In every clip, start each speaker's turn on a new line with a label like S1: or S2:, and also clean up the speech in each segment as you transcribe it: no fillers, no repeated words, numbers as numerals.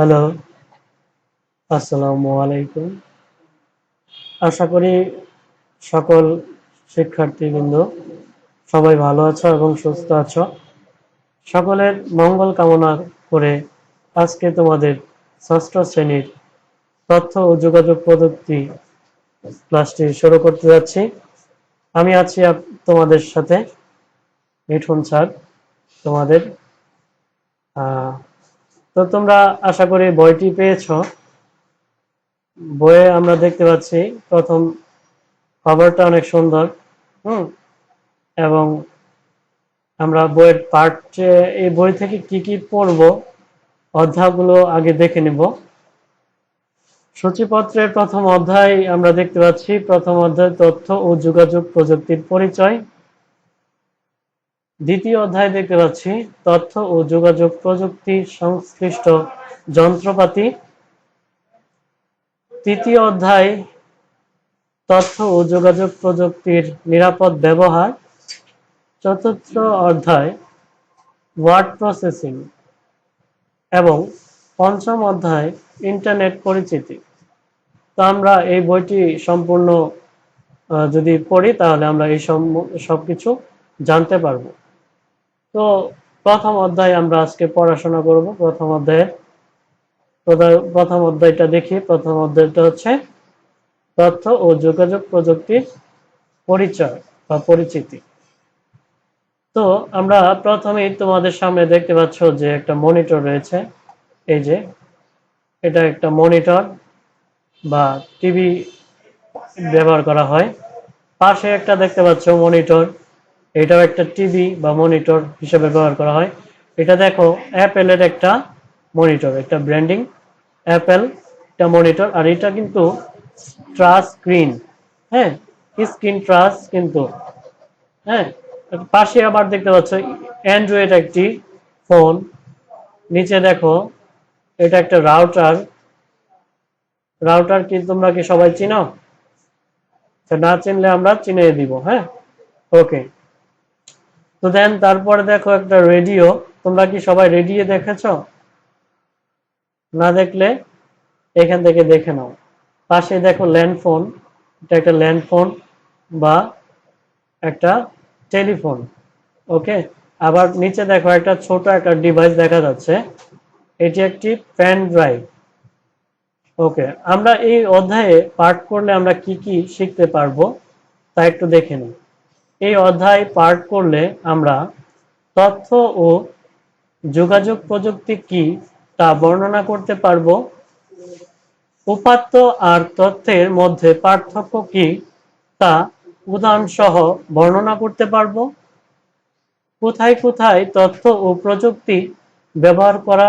S1: Hello, আসসালামু আলাইকুম। আশা করি সকল শিক্ষার্থীবৃন্দ সবাই ভালো আছো এবং সুস্থ আছো। সকলের মঙ্গল কামনা করে আজকে তোমাদের ষষ্ঠ শ্রেণীর তথ্য ও যোগাযোগ প্রযুক্তি ক্লাসটি শুরু করতে যাচ্ছি। আমি আছি তোমাদের সাথে মিঠুন স্যার তোমাদের। তো তোমরা আশা করি বইটি পেয়েছো। বইয়ে আমরা দেখতে পাচ্ছি প্রথম কভারটা অনেক সুন্দর। এবং আমরা বইয়ের এই বই থেকে কি কি পড়বো অধ্যায়গুলো আগে দেখে নেব। সূচিপত্রের প্রথম অধ্যায় আমরা দেখতে পাচ্ছি, প্রথম অধ্যায় তথ্য ও যোগাযোগ প্রযুক্তির পরিচয়। দ্বিতীয় অধ্যায় দেখতে পাচ্ছি তথ্য ও যোগাযোগ প্রযুক্তি সংশ্লিষ্ট যন্ত্রপাতি। তৃতীয় অধ্যায় তথ্য ও যোগাযোগ প্রযুক্তির নিরাপদ ব্যবহার। চতুর্থ অধ্যায় ওয়ার্ড প্রসেসিং এবং পঞ্চম অধ্যায় ইন্টারনেট পরিচিতি। তো আমরা এই বইটি সম্পূর্ণ যদি পড়ি তাহলে আমরা এই সবকিছু জানতে পারবো। তো প্রথম অধ্যায় আমরা আজকে পড়াশোনা করব। প্রথম অধ্যায়টা দেখি। প্রথম অধ্যায়টা হচ্ছে তথ্য ও যোগাযোগ প্রযুক্তির পরিচয় বা পরিচিতি। তো আমরা প্রথমেই তোমাদের সামনে দেখতে পাচ্ছ যে একটা মনিটর রয়েছে। এই যে এটা একটা মনিটর বা টিভি ব্যবহার করা হয়। পাশে একটা দেখতে পাচ্ছ মনিটর, এটাও একটা টিভি বা মনিটর হিসেবে ব্যবহার করা হয়। এটা দেখো অ্যাপেলের একটা মনিটর, একটা ব্র্যান্ডিং অ্যাপেল একটা মনিটর। আর এটা কিন্তু ট্রাচ স্ক্রিন, হ্যাঁ, স্ক্রিন ট্রাচ কিন্তু, হ্যাঁ। পাশে আবার দেখতে পাচ্ছ অ্যান্ড্রয়েড একটি ফোন। নিচে দেখো এটা একটা রাউটার। রাউটার কি তোমরা কি সবাই চিনো? না চিনলে আমরা চিনিয়ে দিব, হ্যাঁ, ওকে। তো দেন তারপরে দেখো একটা রেডিও। তোমরা কি সবাই রেডিও দেখেছো? না দেখলে এখান থেকে দেখে নাও। পাশে দেখো ল্যান্ডফোন, এটা একটা ল্যান্ডফোন বা একটা টেলিফোন, ওকে। আবার নিচে দেখো একটা ছোট একটা ডিভাইস দেখা যাচ্ছে, এটি একটি পেন ড্রাইভ, ওকে। আমরা এই অধ্যায়ে পাঠ করলে আমরা কি কি শিখতে পারবো তা একটু দেখে নিই। এই অধ্যায় পাঠ করলে আমরা তথ্য ও যোগাযোগ প্রযুক্তি কি তা বর্ণনা করতে পারবো। উপাত্ত আর তথ্যের মধ্যে পার্থক্য কি তা উদাহরণ সহ বর্ণনা করতে পারবো। কোথায় কোথায় তথ্য ও প্রযুক্তি ব্যবহার করা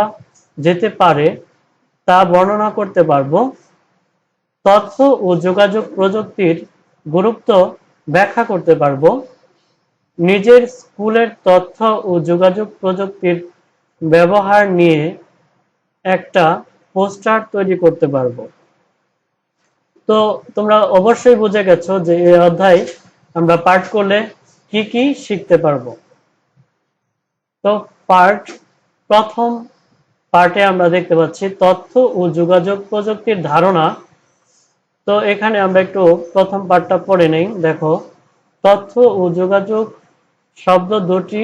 S1: যেতে পারে তা বর্ণনা করতে পারবো। তথ্য ও যোগাযোগ প্রযুক্তির গুরুত্ব ব্যাখ্যা করতে পারবো। নিজের স্কুলের তথ্য ও যোগাযোগ প্রযুক্তির ব্যবহার নিয়ে একটা পোস্টার তৈরি করতে পারবো। তো তোমরা অবশ্যই বুঝে গেছো যে এই অধ্যায় আমরা পাঠ করলে কি কি শিখতে পারবো। তো প্রথম পার্টে আমরা দেখতে পাচ্ছি তথ্য ও যোগাযোগ প্রযুক্তির ধারণা। তো এখানে আমরা একটু প্রথম পার্টটা পড়ে নেই। দেখো, তথ্য ও যোগাযোগ শব্দ দুটি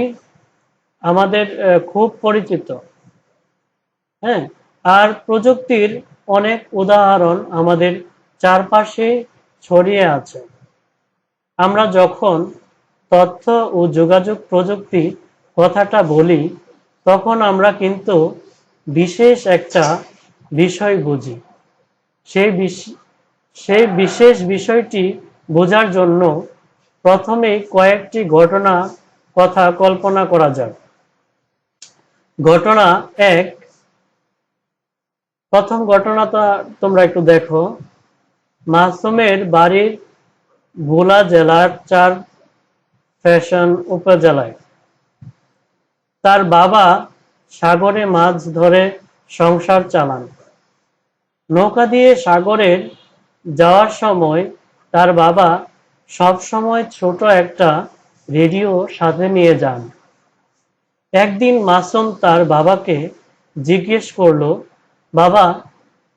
S1: আমাদের খুব পরিচিত, হ্যাঁ। আর প্রযুক্তির অনেক উদাহরণ আমাদের চারপাশে ছড়িয়ে আছে। আমরা যখন তথ্য ও যোগাযোগ প্রযুক্তি কথাটা বলি তখন আমরা কিন্তু বিশেষ একটা বিষয় বুঝি। সেই বিশেষ বিষয়টি বোঝার জন্য প্রথমেই কয়েকটি ঘটনা কথা কল্পনা করা যাক। ঘটনা এক, প্রথম ঘটনাটা তোমরা একটু দেখো। মাসুমের বাড়ির ভোলা জেলার 4 ফ্যাশন উপজেলায়। তার বাবা সাগরে মাছ ধরে সংসার চালান। নৌকা দিয়ে সাগরের যাওয়ার সময় তার বাবা সব সময় ছোট একটা রেডিও সাথে নিয়ে যান। একদিন মাসুম তার বাবাকে জিজ্ঞেস করলো, বাবা,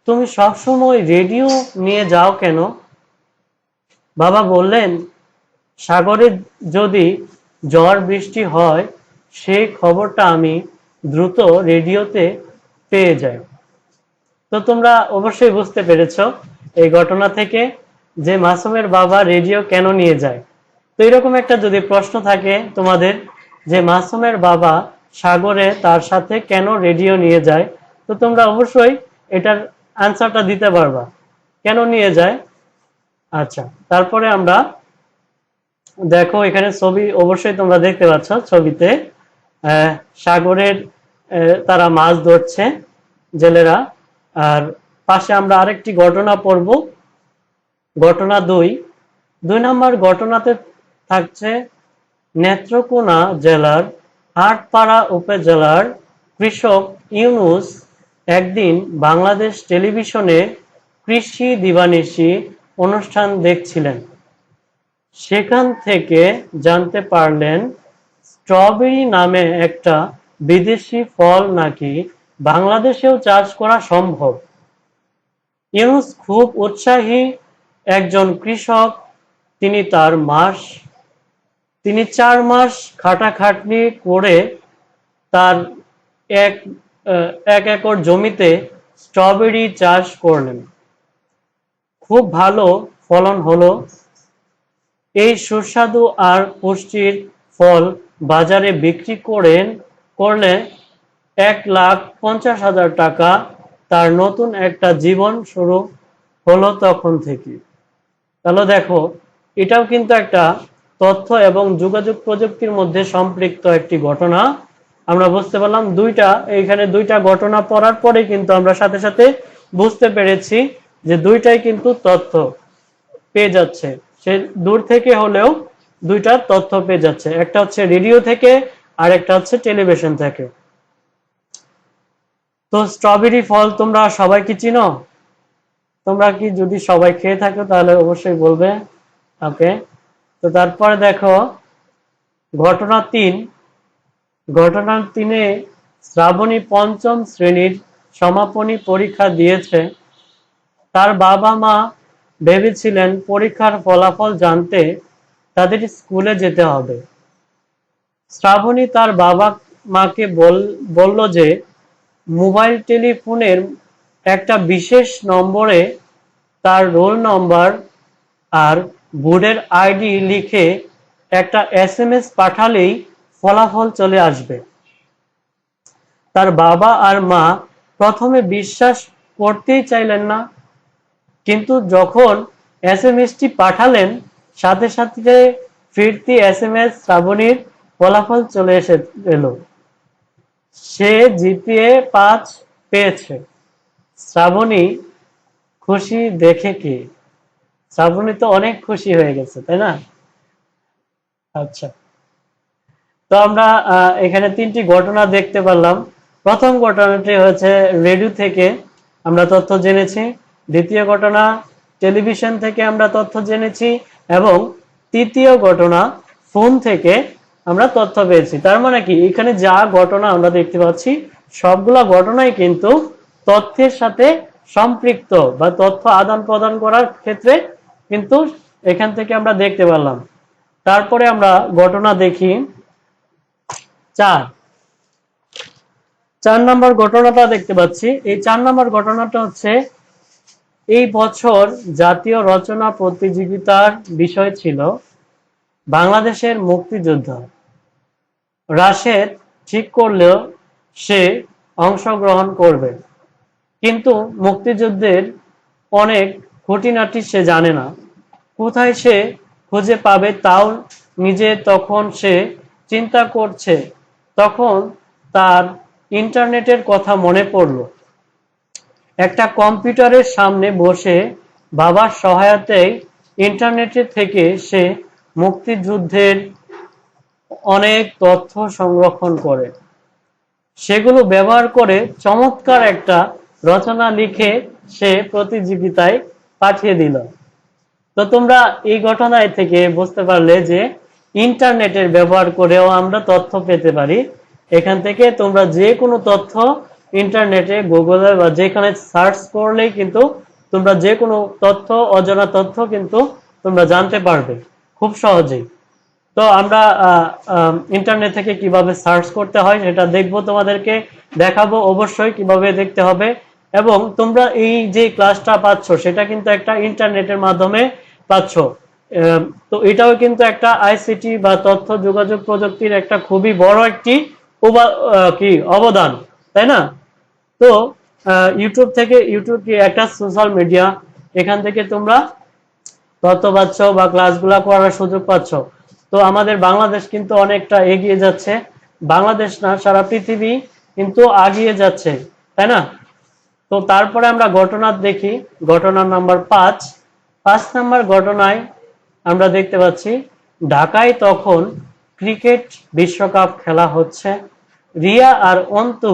S1: তুমি সবসময় রেডিও নিয়ে যাও কেন? বাবা বললেন, সাগরে যদি ঝড় বৃষ্টি হয় সেই খবরটা আমি দ্রুত রেডিওতে পেয়ে যাই। তো তোমরা অবশ্যই বুঝতে পেরেছো এই ঘটনা থেকে যে মাসুমের বাবা রেডিও কেন নিয়ে যায়। তো এরকম একটা যদি প্রশ্ন থাকে তোমাদের যে মাসুমের বাবা সাগরে তার সাথে কেন রেডিও নিয়ে যায়, তো তোমরা অবশ্যই এটার আনসারটা দিতে পারবা কেন নিয়ে যায়। আচ্ছা, তারপরে আমরা দেখো এখানে ছবি অবশ্যই তোমরা দেখতে পাচ্ছ ছবিতে সাগরের তারা মাছ ধরছে জেলেরা। আর পাশে আমরা আরেকটি ঘটনা পড়ব, ঘটনা 2 নম্বর ঘটনাতে থাকছে নেত্রকোনা জেলার আটপাড়া উপজেলার কৃষক ইউনুস একদিন বাংলাদেশ টেলিভিশনে কৃষি দিবানিশি অনুষ্ঠান দেখছিলেন। সেখান থেকে জানতে পারলেন স্ট্রবেরি নামে একটা বিদেশি ফল নাকি বাংলাদেশেও চাষ করা সম্ভব। ইউনুস খুব উৎসাহী একজন কৃষক। তিনি 4 মাস খাটাখাটনি করে তার এক একর জমিতে স্ট্রবেরি চাষ করলেন। খুব ভালো ফলন হলো। এই সুস্বাদু আর পুষ্টির ফল বাজারে বিক্রি করলে 1,50,000 টাকা। তার নতুন একটা জীবন শুরু হলো তখন থেকে। তাহলে দেখো এটাও কিন্তু একটা তথ্য এবং যোগাযোগ প্রযুক্তির মধ্যে সম্পৃক্ত একটি ঘটনা। আমরা বুঝতে পারলাম এইখানে দুইটা ঘটনা পড়ার পরে কিন্তু আমরা সাথে সাথে বুঝতে পেরেছি যে দুইটাই কিন্তু তথ্য পেয়ে যাচ্ছে। সে দূর থেকে হলেও দুইটা তথ্য পেয়ে যাচ্ছে, একটা হচ্ছে রেডিও থেকে আর একটা হচ্ছে টেলিভিশন থেকে। তো স্ট্রবেরি ফল তোমরা সবাই কি চিনো? তোমরা কি যদি সবাই খেয়ে থাকো তাহলে অবশ্যই বলবে। ওকে, তো তারপরে দেখো ঘটনা 3 শ্রাবণী 5ম শ্রেণীর সমাপনী পরীক্ষা দিয়েছে। তার বাবা মা ভেবেছিলেন পরীক্ষার ফলাফল জানতে তাদের স্কুলে যেতে হবে। শ্রাবণী তার বাবা মাকে বলল যে মোবাইল টেলিফোনের একটা বিশেষ নম্বরে তার রোল নম্বর আর বোর্ডের আইডি লিখে একটা SMS পাঠালেই ফলাফল চলে আসবে। তার বাবা আর মা প্রথমে বিশ্বাস করতেই চাইলেন না, কিন্তু যখন SMS-টি পাঠালেন সাথে সাথে ফিরতি SMS শ্রাবণীর ফলাফল চলে এলো। সে GPA 5 পেয়েছে। শ্রাবণী খুশি দেখে কি? শ্রাবণী তো অনেক খুশি হয়ে গেছে, তাই না? আচ্ছা, তো আমরা এখানে 3টি ঘটনা দেখতে পারলাম। প্রথম ঘটনাটি হচ্ছে রেডিও থেকে আমরা তথ্য জেনেছি, দ্বিতীয় ঘটনা টেলিভিশন থেকে আমরা তথ্য জেনেছি, এবং তৃতীয় ঘটনা ফোন থেকে আমরা তথ্য পেয়েছি। তার মানে কি এখানে যা ঘটনা আমরা দেখতে পাচ্ছি সবগুলা ঘটনাই কিন্তু তথ্যের সাথে সম্পৃক্ত বা তথ্য আদান প্রদান করার ক্ষেত্রে কিন্তু এখান থেকে আমরা দেখতে পারলাম। তারপরে আমরা ঘটনা দেখি 4 নম্বর ঘটনাটা দেখতে পাচ্ছি। এই 4 নম্বর ঘটনাটা হচ্ছে এই বছর জাতীয় রচনা প্রতিযোগিতার বিষয় ছিল বাংলাদেশের মুক্তিযুদ্ধ। রাশেদ ঠিক করলেও সে অংশগ্রহণ করবে, কিন্তু মুক্তিযুদ্ধের অনেক খুঁটিনাটি সে জানে না। কোথায় সে খুঁজে পাবে তাও নিজে তখন সে চিন্তা করছে, তখন তার ইন্টারনেটের কথা মনে পড়ল। একটা কম্পিউটারের সামনে বসে বাবার সহায়তায় ইন্টারনেটের থেকে সে মুক্তিযুদ্ধের অনেক তথ্য সংরক্ষণ করে সেগুলো ব্যবহার করে চমৎকার একটা রচনা লিখে সে প্রতিযোগিতায় পাঠিয়ে দিল। তো তোমরা এই ঘটনায় থেকে বুঝতে পারলে যে ইন্টারনেটের ব্যবহার করেও আমরা তথ্য পেতে পারি। এখান থেকে তোমরা যে কোনো তথ্য ইন্টারনেটে গুগলে বা যেখানে সার্চ করলেই কিন্তু তোমরা যে কোনো তথ্য, অজানা তথ্য কিন্তু তোমরা জানতে পারবে খুব সহজেই। তো আমরা ইন্টারনেট থেকে কিভাবে সার্চ করতে হয় সেটা দেখবো, তোমাদেরকে দেখাবো অবশ্যই কিভাবে দেখতে হবে। এবং তোমরা এই যে ক্লাসটা পাচ্ছ সেটা কিন্তু একটা ইন্টারনেটের মাধ্যমে পাচ্ছ। তো এটাও কিন্তু একটা আইসিটি বা তথ্য যোগাযোগ প্রযুক্তির একটা খুবই বড় একটি কি অবদান, তাই না? তো ইউটিউব কি একটা সোশ্যাল মিডিয়া, এখান থেকে তোমরা তথ্য পাচ্ছ বা ক্লাসগুলা করার সুযোগ পাচ্ছ। তো আমাদের বাংলাদেশ কিন্তু অনেকটা এগিয়ে যাচ্ছে, বাংলাদেশ না সারা পৃথিবী কিন্তু আগিয়ে যাচ্ছে, তাই না? তো তারপরে আমরা ঘটনা দেখি, ঘটনা নাম্বার 5 নাম্বার ঘটনায় আমরা দেখতে পাচ্ছি ঢাকায় তখন ক্রিকেট বিশ্বকাপ খেলা হচ্ছে। রিয়া আর অন্তু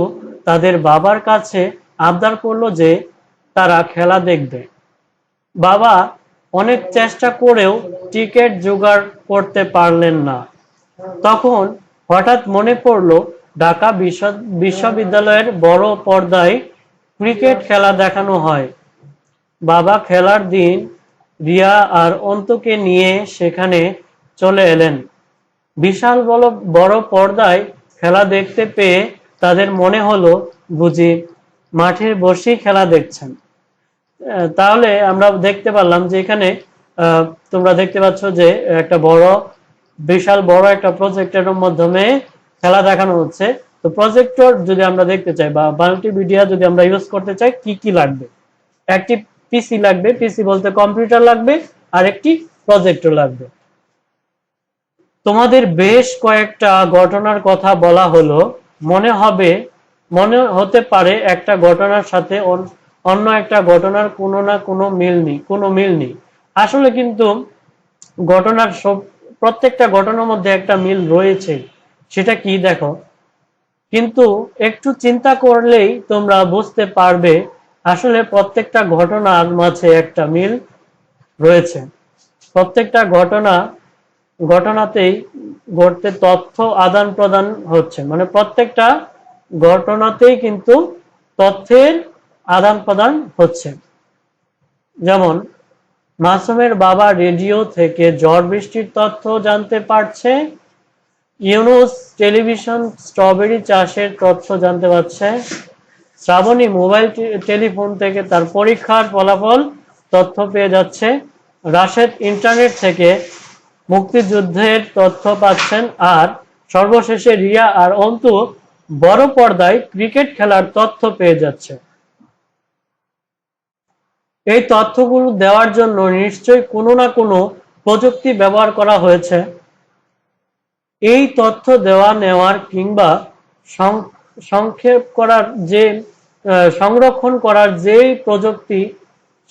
S1: তাদের বাবার কাছে আবদার করলো যে তারা খেলা দেখবে। বাবা অনেক চেষ্টা করেও টিকিট জোগাড় করতে পারলেন না। তখন হঠাৎ মনে পড়লো ঢাকা বিশ্ববিদ্যালয়ের বড় পর্দায় ক্রিকেট খেলা দেখানো হয়। বাবা খেলার দিন রিয়া আর অন্তুকে নিয়ে সেখানে চলে এলেন। বিশাল বড় পর্দায় খেলা দেখতে পেয়ে তাদের মনে হলো বুঝি মাঠে বসেই খেলা দেখছেন। তাহলে আমরা দেখতে পারলাম যে এখানে তোমরা দেখতে পাচ্ছ যে একটা বিশাল বড় একটা প্রজেক্টরের মাধ্যমে খেলা দেখানো হচ্ছে। তো প্রজেক্টর যদি আমরা দেখতে চাই বা মাল্টিমিডিয়া যদি আমরা ইউজ করতে চাই, কি কি লাগবে? একটি পিসি লাগবে, পিসি বলতে কম্পিউটার লাগবে, আর একটি প্রজেক্টর লাগবে। তোমাদের বেশ কয়েকটা ঘটনার কথা বলা হলো, মনে হতে পারে একটা ঘটনার সাথে অন্য একটা ঘটনার কোনো না কোনো মিল নেই। আসলে কিন্তু প্রত্যেকটা ঘটনার মধ্যে একটা মিল রয়েছে। সেটা কি দেখো, কিন্তু একটু চিন্তা করলেই তোমরা বুঝতে পারবে আসলে প্রত্যেকটা ঘটনার মাঝে একটা মিল রয়েছে। প্রত্যেকটা ঘটনাতেই ঘটতে তথ্য আদান প্রদান হচ্ছে, মানে প্রত্যেকটা ঘটনাতেই কিন্তু তথ্যের আদান প্রদান হচ্ছে। যেমন মাসুমের বাবা রেডিও থেকে ঝড় বৃষ্টির তথ্য জানতে পারছে, ইউনুস টেলিভিশন স্ট্রবেরি চাষের তথ্য জানতে পারছে, শ্রাবণী মোবাইল টেলিফোন থেকে তার পরীক্ষার ফলাফল তথ্য পেয়ে যাচ্ছে, রাশেদ ইন্টারনেট থেকে মুক্তিযুদ্ধের তথ্য পাচ্ছেন, আর সর্বশেষে রিয়া আর অন্তু বড় পর্দায় ক্রিকেট খেলার তথ্য পেয়ে যাচ্ছে। এই তথ্যগুলো দেওয়ার জন্য নিশ্চয়ই কোনো না কোনো প্রযুক্তি ব্যবহার করা হয়েছে। এই তথ্য দেওয়া নেওয়ার কিংবা সংক্ষেপ করার যে সংরক্ষণ করার যে প্রযুক্তি,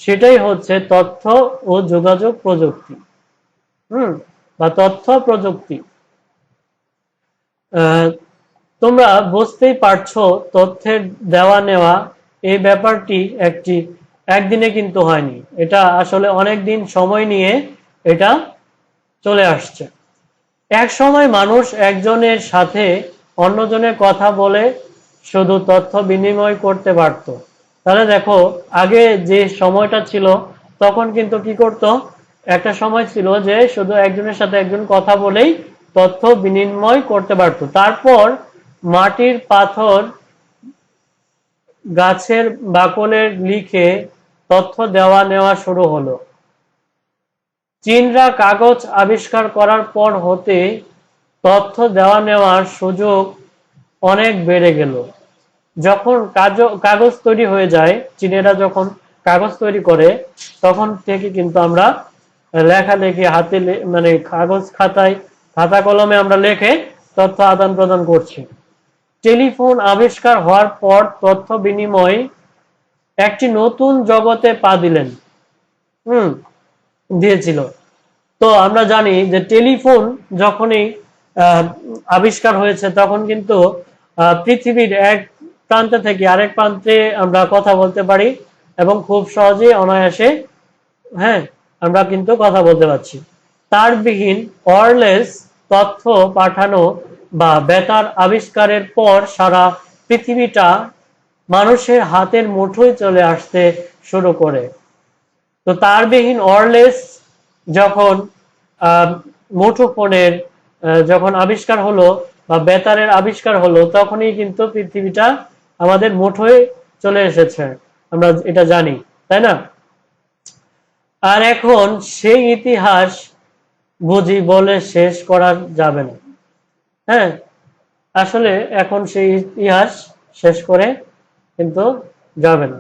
S1: সেটাই হচ্ছে তথ্য ও যোগাযোগ প্রযুক্তি, বা তথ্য প্রযুক্তি। তোমরা বুঝতেই পারছো তথ্যের দেওয়া নেওয়া এই ব্যাপারটি একদিনে কিন্তু হয়নি, এটা আসলে অনেক দিন সময় নিয়ে এটা চলে আসছে। এক সময় মানুষ একজনের সাথে অন্যজনের কথা বলে শুধু তথ্য বিনিময় করতে পারত। তাহলে দেখো আগে যে সময়টা ছিল তখন কিন্তু কি করতো, একটা সময় ছিল যে শুধু একজনের সাথে একজন কথা বলেই তথ্য বিনিময় করতে পারত। তারপর মাটির পাথর, গাছের বাকলের লিখে তথ্য দেওয়া নেওয়া শুরু হলো। চীনরা কাগজ আবিষ্কার করার পর হতে তথ্য দেওয়া নেওয়ার সুযোগ অনেক বেড়ে গেল। যখন কাগজ তৈরি হয়ে যায়, চীনেরা যখন কাগজ তৈরি করে তখন থেকে কিন্তু আমরা লেখালেখি হাতে মানে কাগজ খাতা কলমে আমরা লেখে তথ্য আদান প্রদান করছি। টেলিফোন আবিষ্কার হওয়ার পর তথ্য বিনিময় একটি নতুন জগতে পা দিয়েছিল। তো আমরা জানি যে টেলিফোন যখনই আবিষ্কার হয়েছে তখন কিন্তু পৃথিবীর এক প্রান্ত থেকে আরেক প্রান্তে আমরা কথা বলতে পারি এবং খুব সহজেই অনায়াসে আমরা কিন্তু কথা বলতে পারছি। তারবিহীন ওয়্যারলেস তথ্য পাঠানো বা বেতার আবিষ্কারের পর সারা পৃথিবীটা মানুষের হাতের মুঠোয় চলে আসতে শুরু করে। তো তারবিহীন ওয়্যারলেস যখন মুঠোফোনের যখন আবিষ্কার হলো বা বেতারের আবিষ্কার হলো, তখনই কিন্তু পৃথিবীটা আমাদের মুঠোয় চলে এসেছে, আমরা এটা জানি, তাই না? আর এখন সেই ইতিহাস বুঝি বলে শেষ করা যাবে না। হ্যাঁ, আসলে এখন সেই ইতিহাস শেষ করে কিন্তু যাবে না।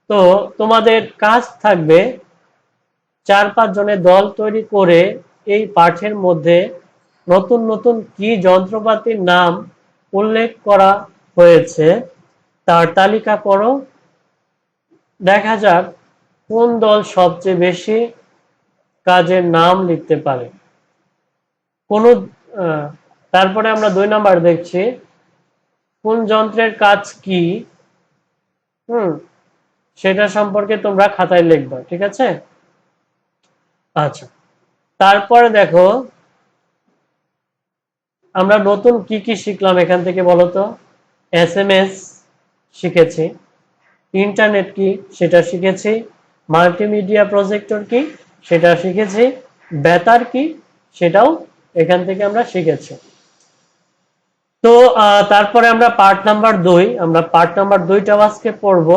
S1: তো তোমাদের কাজ থাকবে 4-5 জনের দল তৈরি করে এই পাঠের মধ্যে নতুন নতুন কি যন্ত্রপাতির নাম উল্লেখ করা হয়েছে তার তালিকা করো। দেখা যাক কোন দল সবচেয়ে বেশি কাজের নাম লিখতে পারে। কোন তারপরে আমরা 2 নাম্বার দেখছি কোন যন্ত্রের কাজ কি, সেটা সম্পর্কে তোমরা খাতায় লিখবা, ঠিক আছে? আচ্ছা, তারপরে দেখো আমরা নতুন কি কি শিখলাম এখান থেকে বলো তো। SMS শিখেছি, ইন্টারনেট কি সেটা শিখেছি, মাল্টিমিডিয়া প্রজেক্টর কি সেটা শিখেছি, বেতার কি সেটাও এখান থেকে আমরা শিখেছি। তো তারপরে আমরা পার্ট নাম্বার 2, আমরা পার্ট নাম্বার 2টা আজকে পড়ব।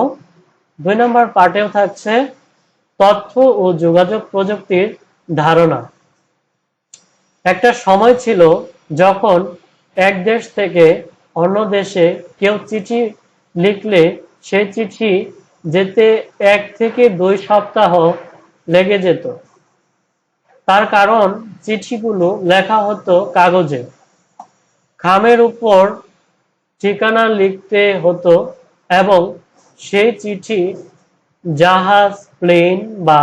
S1: 2 নাম্বার পার্টেও থাকছে তথ্য ও যোগাযোগ প্রযুক্তির ধারণা। একটা সময় ছিল যখন এক দেশ থেকে অন্য দেশে কেউ চিঠি লিখলে সেই চিঠি যেতে 1 থেকে 2 সপ্তাহ লেগে যেত। তার কারণ চিঠিগুলো লেখা হতো কাগজে, খামের উপর ঠিকানা লিখতে হতো এবং সেই চিঠি জাহাজ, প্লেন বা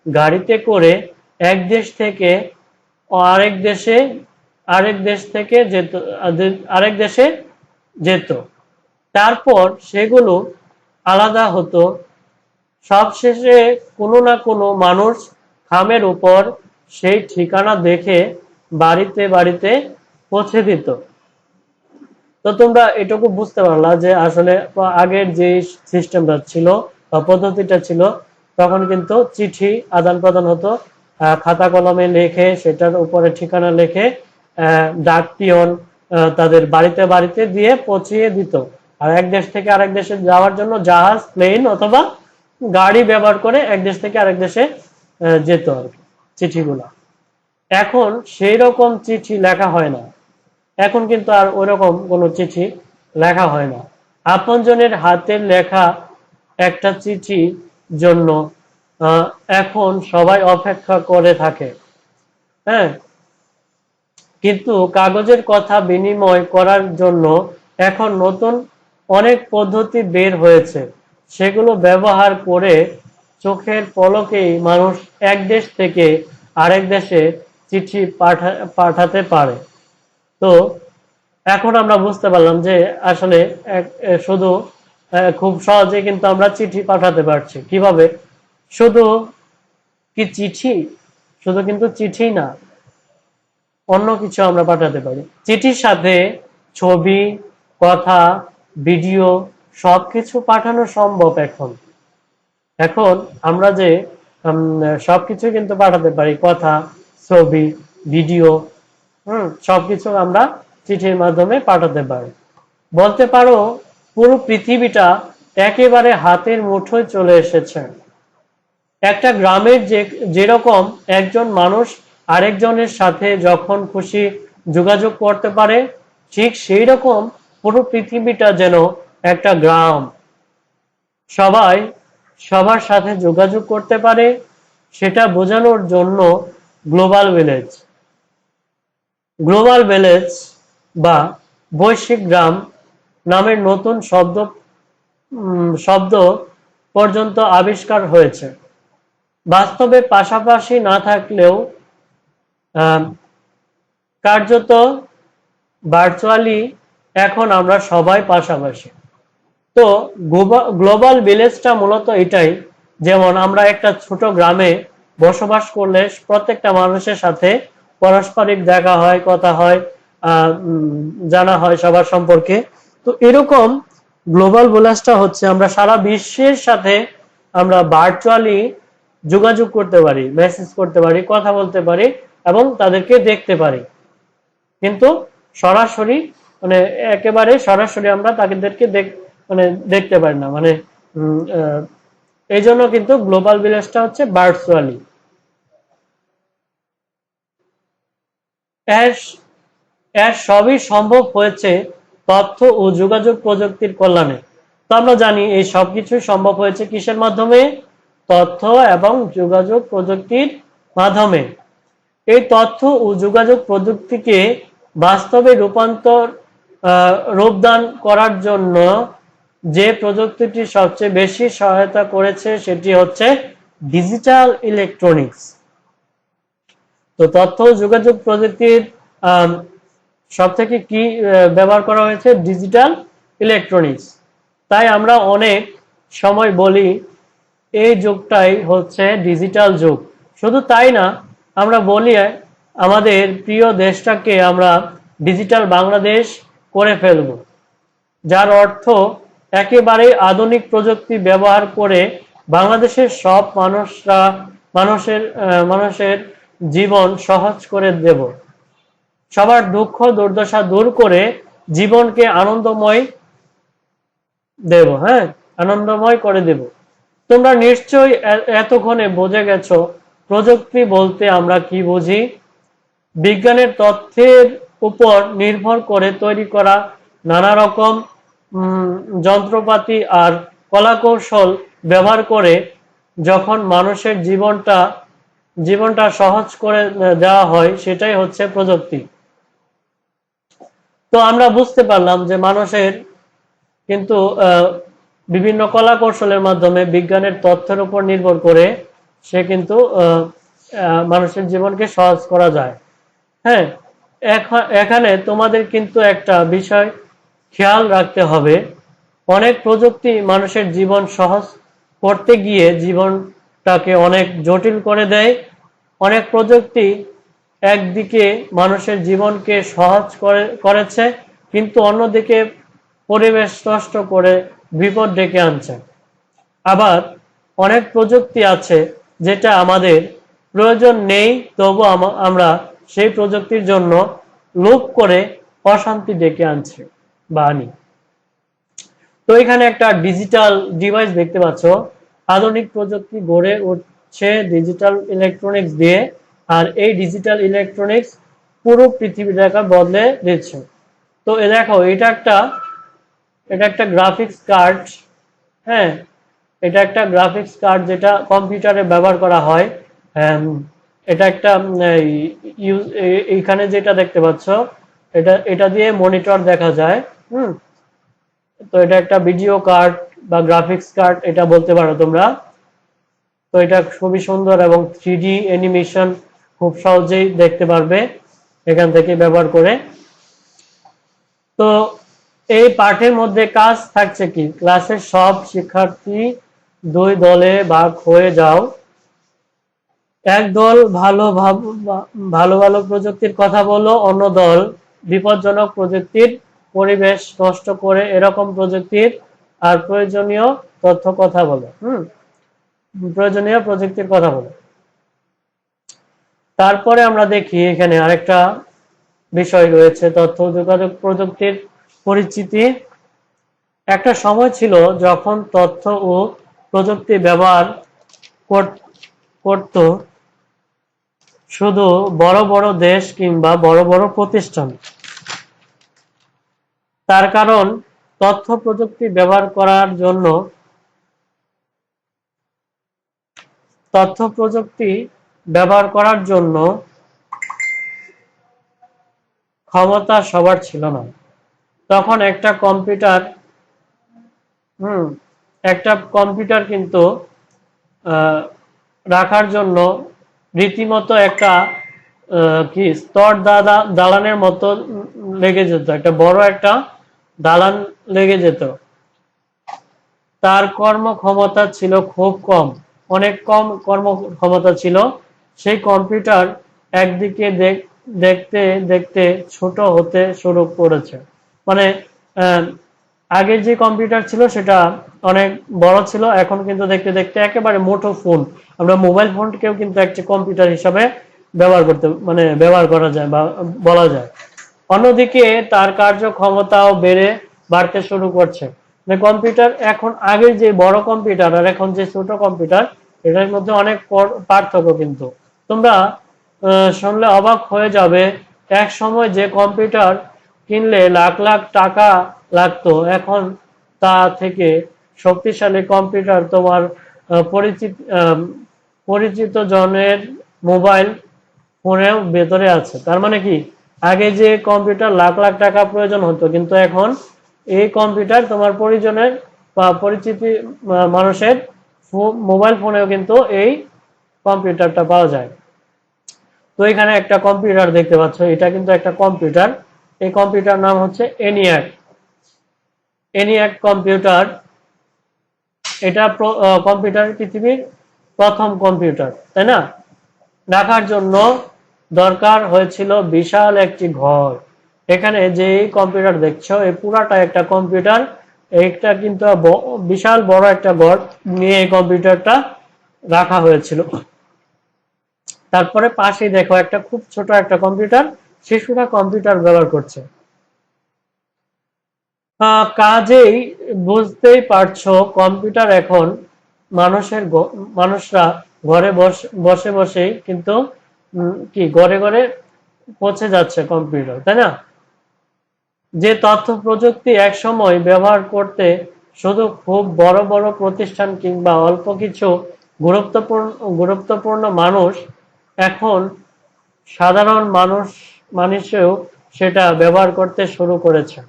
S1: গাড়িতে করে এক দেশ থেকে আরেক দেশে যেত। তারপর সেগুলো আলাদা হতো। সবশেষে কোনো না কোনো মানুষ খামের উপর সেই ঠিকানা দেখে বাড়িতে বাড়িতে পৌঁছে দিত। তো তোমরা এটুকু বুঝতে পারলা যে আসলে আগের যে সিস্টেমটা ছিল বা পদ্ধতিটা ছিল, তখন কিন্তু চিঠি আদান প্রদান হতো, খাতা কলমে লিখে সেটার উপরে ঠিকানা লিখে ডাক পিয়ন তাদের বাড়িতে বাড়িতে দিয়ে পৌঁছিয়ে দিত। আর এক দেশ থেকে আরেক দেশে যাওয়ার জন্য জাহাজ, প্লেন অথবা গাড়ি ব্যবহার করে এক দেশ থেকে আরেক দেশে যেত আর কি চিঠিগুলা। এখন সেই রকম চিঠি লেখা হয় না, এখন কিন্তু আর ওইরকম কোনো চিঠি লেখা হয় না। আপনজনের হাতের লেখা একটা চিঠির জন্য এখন সবাই অপেক্ষা করে থাকে। হ্যাঁ, কিন্তু কাগজের কথা বিনিময় করার জন্য এখন নতুন অনেক পদ্ধতি বের হয়েছে। সেগুলো ব্যবহার করে চোখের পলকেই মানুষ এক দেশ থেকে আরেক দেশে চিঠি পাঠাতে পারে। তো এখন আমরা বুঝতে পারলাম যে আসলে শুধু খুব সহজে কিন্তু আমরা চিঠি পাঠাতে পারছি। কিভাবে? শুধু কি চিঠি? শুধু কিন্তু চিঠি না, অন্য কিছু আমরা পাঠাতে পারি। চিঠির সাথে ছবি, কথা, ভিডিও সবকিছু পাঠানো সম্ভব এখন। এখন আমরা যে সবকিছু কিন্তু পাঠাতে পারি, কথা, ছবি, ভিডিও, সবকিছু আমরা চিঠির মাধ্যমে পাঠাতে পারি। বলতে পারো পুরো পৃথিবীটা একেবারে হাতের মুঠোয় চলে এসেছে। একটা গ্রামের যেরকম একজন মানুষ আরেকজনের সাথে যখন খুশি যোগাযোগ করতে পারে, ঠিক সেই রকম পুরো পৃথিবীটা যেন একটা গ্রাম, সবাই সবার সাথে যোগাযোগ করতে পারে। সেটা বোঝানোর জন্য গ্লোবাল ভিলেজ বা বৈশ্বিক গ্রাম নামের নতুন শব্দ পর্যন্ত আবিষ্কার হয়েছে। বাস্তবে পাশাপাশি না থাকলেও কার্যত ভার্চুয়ালি এখন আমরা সবাই পাশাপাশি। তো গ্লোবাল ভিলেজটা মূলত এটাই, যেমন আমরা একটা ছোট গ্রামে বসবাস করলে প্রত্যেকটা মানুষের সাথে পারস্পরিক দেখা হয়, কথা হয়, জানা হয় সবার সম্পর্কে। তো এরকম গ্লোবাল ভিলেজটা হচ্ছে আমরা সারা বিশ্বের সাথে আমরা ভার্চুয়ালি যোগাযোগ করতে পারি, মেসেজ করতে পারি, কথা বলতে পারি এবং তাদেরকে দেখতে পারি, কিন্তু সরাসরি মানে একেবারে সরাসরি আমরা তাদেরকে মানে দেখতে পারি না, মানে এই জন্য কিন্তু গ্লোবাল ভিলেজটা হচ্ছে ভার্চুয়ালি। এর সবই সম্ভব হয়েছে তথ্য ও যোগাযোগ প্রযুক্তির কল্যাণে। তো আমরা জানি এই সবকিছুই সম্ভব হয়েছে কিসের মাধ্যমে? তথ্য এবং যোগাযোগ প্রযুক্তির মাধ্যমে। এই তথ্য ও যোগাযোগ প্রযুক্তিকে বাস্তবে রূপদান করার জন্য যে প্রযুক্তিটি সবচেয়ে বেশি সহায়তা করেছে সেটি হচ্ছে ডিজিটাল ইলেকট্রনিক্স। তো তথ্য ও যোগাযোগ প্রযুক্তির সব থেকে কি ব্যবহার করা হয়েছে? Digital electronics. তাই আমরা অনেক সময় বলি এই যুগটাই হচ্ছে ডিজিটাল যুগ। শুধু তাই না, আমরা বলি আমাদের প্রিয় দেশটাকে আমরা ডিজিটাল বাংলাদেশ করে ফেলব, যার অর্থ একেবারে আধুনিক প্রযুক্তি ব্যবহার করে বাংলাদেশের সব মানুষের জীবন সহজ করে দেব, সবার দুঃখ দুর্দশা দূর করে জীবনকে আনন্দময় দেব। হ্যাঁ, আনন্দময় করে দেব। তোমরা নিশ্চয়ই এতক্ষণে বুঝে গেছো প্রযুক্তি বলতে আমরা কি বুঝি। বিজ্ঞানের তথ্যের উপর নির্ভর করে তৈরি করা নানা রকম যন্ত্রপাতি আর কলাকৌশল ব্যবহার করে যখন মানুষের জীবনটা সহজ করে দেওয়া হয়, সেটাই হচ্ছে প্রযুক্তি। তো আমরা বুঝতে পারলাম যে মানুষের কিন্তু বিভিন্ন কলা কৌশলের মাধ্যমে বিজ্ঞানের তথ্যের উপর নির্ভর করে সে কিন্তু মানুষের জীবনকে সহজ করা যায়। হ্যাঁ, এখানে তোমাদের কিন্তু একটা বিষয় খেয়াল রাখতে হবে, অনেক প্রযুক্তি মানুষের জীবন সহজ করতে গিয়ে জীবনটাকে অনেক জটিল করে দেয়। অনেক প্রযুক্তি একদিকে মানুষের জীবনকে সহজ করেছে, কিন্তু অন্যদিকে পরিবেশ নষ্ট করে বিপদ ডেকে আনছে। আবার অনেক প্রযুক্তি আছে যেটা আমাদের প্রয়োজন নেই, তবু আমরা সেই প্রযুক্তির জন্য লোভ করে অশান্তি ডেকে আনছে বা আনি। তো এখানে একটা ডিজিটাল ডিভাইস দেখতে পাচ্ছ। আধুনিক প্রযুক্তি গড়ে উঠছে ডিজিটাল ইলেকট্রনিক্স দিয়ে, আর এই ডিজিটাল ইলেকট্রনিক্স পুরো পৃথিবীটাকে বদলে দিচ্ছে। তো দেখো, এটা একটা গ্রাফিক্স কার্ড। হ্যাঁ, এটা একটা গ্রাফিক্স কার্ড যেটা কম্পিউটারে ব্যবহার করা হয়। এটা একটা এইখানে যেটা দেখতে পাচ্ছ, এটা দিয়ে মনিটর দেখা যায়। তো এটা একটা ভিডিও কার্ড বা গ্রাফিক্স কার্ড এটা বলতে পারো তোমরা। তো এটা খুবই সুন্দর এবং 3D অ্যানিমেশন খুব সহজেই দেখতে পারবে এখান থেকে ব্যবহার করে। তো এই পাঠের মধ্যে কাজ থাকছে কি? ক্লাসের সব শিক্ষার্থী 2 দলে ভাগ হয়ে যাও। এক দল ভালো প্রযুক্তির কথা বলো, অন্য দল বিপজ্জনক প্রযুক্তির, পরিবেশ নষ্ট করে এরকম প্রযুক্তির আর প্রয়োজনীয় কথা বলো। প্রয়োজনীয় প্রযুক্তির কথা বলো। তারপরে আমরা দেখি এখানে আরেকটা বিষয় রয়েছে, তথ্য যোগাযোগ প্রযুক্তির পরিচিতি। একটা সময় ছিল যখন তথ্য ও প্রযুক্তি ব্যবহার করত শুধু বড় বড় দেশ কিংবা বড় বড় প্রতিষ্ঠান। তার কারণ তথ্য প্রযুক্তি ব্যবহার করার জন্য ক্ষমতা সবার ছিল না। তখন একটা কম্পিউটার কিন্তু রাখার জন্য রীতিমতো একটা কি স্তর দালানের মতো লেগে যেত, একটা বড় একটা দালান লেগে যেত। তার কর্মক্ষমতা ছিল খুব কম, অনেক কম কর্মক্ষমতা ছিল। সেই কম্পিউটার একদিকে দেখতে দেখতে ছোট হতে শুরু করেছে। মানে আগের যে কম্পিউটার ছিল সেটা অনেক বড় ছিল, এখন কিন্তু দেখতে দেখতে একেবারে মোটো ফোন, আমরা মোবাইল ফোনকেও কিন্তু একটা কম্পিউটার হিসাবে ব্যবহার করা যায় বা বলা যায়। অন্যদিকে তার কার্যক্ষমতাও বাড়তে শুরু করছে। কম্পিউটার এখন আগের যে বড় কম্পিউটার আর এখন যে ছোট কম্পিউটার, এটার মধ্যে অনেক পার্থক্য কিন্তু। তোমরা শুনলে অবাক হয়ে যাবে, এক সময় যে কম্পিউটার কিনলে লাখ লাখ টাকা লাগতো, এখন তা থেকে শক্তিশালী কম্পিউটার তোমার পরিচিত জনের মোবাইল ফোনেও ভেতরে আছে। তার মানে কি, আগে যে কম্পিউটার লাখ লাখ টাকা প্রয়োজন হতো, কিন্তু এখন এই কম্পিউটার তোমার পরিজনের বা পরিচিতি মানুষের মোবাইল ফোনেও কিন্তু এই কম্পিউটারটা পাওয়া যায়। তো এখানে একটা কম্পিউটার দেখতে পাচ্ছ, এটা কিন্তু একটা কম্পিউটার। এই কম্পিউটার নাম হচ্ছে এনিয়াক। এনিয়াক কম্পিউটার, এটা কম্পিউটার পৃথিবীর প্রথম কম্পিউটার, তাই না? রাখার জন্য দরকার হয়েছিল বিশাল একটি ঘর। এখানে যে কম্পিউটার দেখছো, এই পুরাটা একটা কম্পিউটার। এইটা কিন্তু বিশাল বড় একটা ঘর নিয়ে এই কম্পিউটারটা রাখা হয়েছিল। তারপরে পাশে দেখো একটা খুব ছোট একটা কম্পিউটার, শিশুরা কম্পিউটার ব্যবহার করছে। কাজেই বুঝতেই পারছো, কম্পিউটার এখন মানুষরা ঘরে বসে বসেই কিন্তু কি ঘরে ঘরে পৌঁছে যাচ্ছে কম্পিউটার, তাই না? যে তথ্য প্রযুক্তি এক সময় ব্যবহার করতে শুধু খুব বড় বড় প্রতিষ্ঠান কিংবা অল্প কিছু গুরুত্বপূর্ণ মানুষ, এখন সাধারণ মানুষেও সেটা ব্যবহার করতে শুরু করেছে।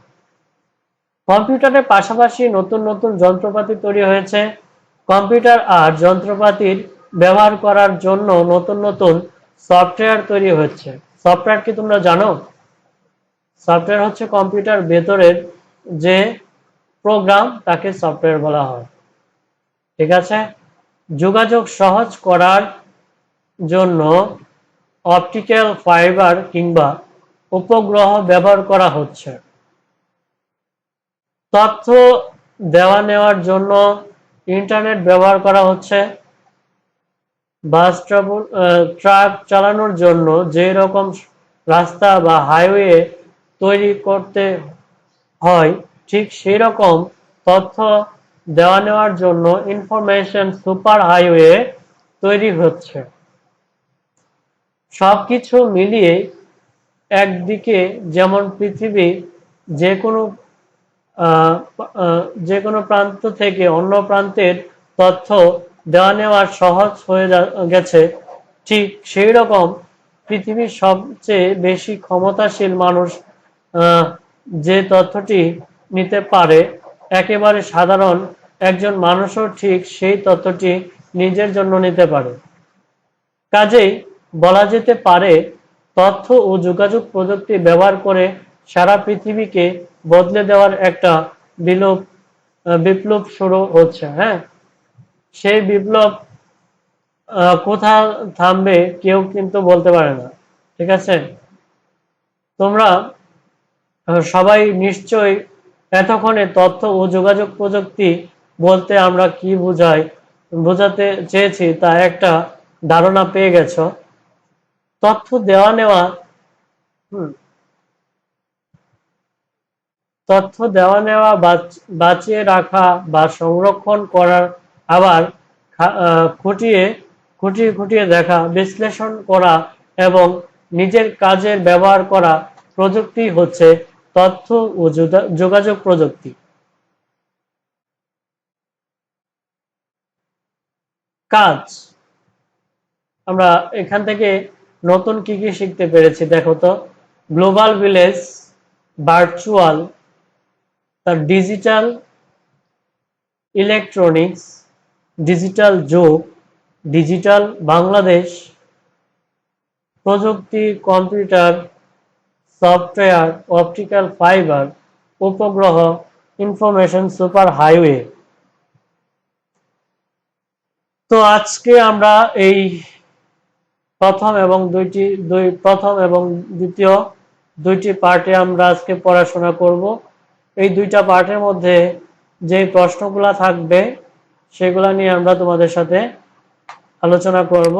S1: কম্পিউটারের পাশাপাশি নতুন নতুন যন্ত্রপাতি তৈরি হয়েছে। কম্পিউটার আর যন্ত্রপাতির ব্যবহার করার জন্য নতুন নতুন সফটওয়্যার তৈরি হচ্ছে। সফটওয়্যার কি তোমরা জানো? সফটওয়্যার হচ্ছে কম্পিউটার ভেতরের যে প্রোগ্রাম, তাকে সফটওয়্যার বলা হয়। ঠিক আছে? যোগাযোগ সহজ করার জন্য অপটিক্যাল ফাইবার কিংবা উপগ্রহ ব্যবহার করা হচ্ছে। তথ্য দেওয়া নেওয়ার জন্য ইন্টারনেট ব্যবহার করা হচ্ছে। বাস ট্রাক চালানোর জন্য যে রকম রাস্তা বা হাইওয়ে তৈরি করতে হয়, ঠিক সেই রকম তথ্য দেওয়া নেওয়ার জন্য ইনফরমেশন সুপার হাইওয়ে তৈরি হচ্ছে। সবকিছু মিলিয়ে একদিকে যেমন পৃথিবী যে কোনো যে কোনো প্রান্ত থেকে অন্য প্রান্তের তথ্য দেওয়া নেওয়া সহজ হয়ে গেছে, ঠিক সেই রকম পৃথিবীর সবচেয়ে বেশি ক্ষমতাশীল মানুষ যে তথ্যটি নিতে পারে, একেবারে সাধারণ একজন মানুষও ঠিক সেই তথ্যটি নিজের জন্য নিতে পারে। কাজেই বলা যেতে পারে, তথ্য ও যোগাযোগ প্রযুক্তি ব্যবহার করে সারা পৃথিবীকে বদলে দেওয়ার একটা বিপ্লব শুরু হচ্ছে। হ্যাঁ, সেই বিপ্লব কোথা থামবে কেউ কিন্তু বলতে পারে না। ঠিক আছে? তোমরা সবাই নিশ্চয়ই এতক্ষণে তথ্য ও যোগাযোগ প্রযুক্তি বলতে আমরা কি বোঝাতে চেয়েছি তা একটা ধারণা পেয়ে গেছো। তথ্য দেওয়া নেওয়া তথ্য দেওয়া নেওয়া, বাঁচিয়ে রাখা বা সংরক্ষণ করার, আবার খুঁটিয়ে খুঁটিয়ে খুঁটিয়ে দেখা, বিশ্লেষণ করা এবং নিজের কাজে ব্যবহার করা প্রযুক্তি হচ্ছে তথ্য ও যোগাযোগ প্রযুক্তি। কাজ, আমরা এখান থেকে নতুন কি কি শিখতে পেরেছি দেখো তো। গ্লোবাল ভিলেজ, ভার্চুয়াল, তার ডিজিটাল ইলেকট্রনিক্স, ডিজিটাল যুগ, ডিজিটাল বাংলাদেশ, প্রযুক্তি, কম্পিউটার, সফটওয়্যার, অপটিক্যাল ফাইবার, উপগ্রহ, ইনফরমেশন সুপার হাইওয়ে। তো আজকে আমরা এই প্রথম এবং দ্বিতীয় দুইটি পার্টে আমরা আজকে পড়াশোনা করব। এই দুইটা পার্টের মধ্যে যে প্রশ্নগুলা থাকবে সেগুলা নিয়ে আমরা তোমাদের সাথে আলোচনা করব।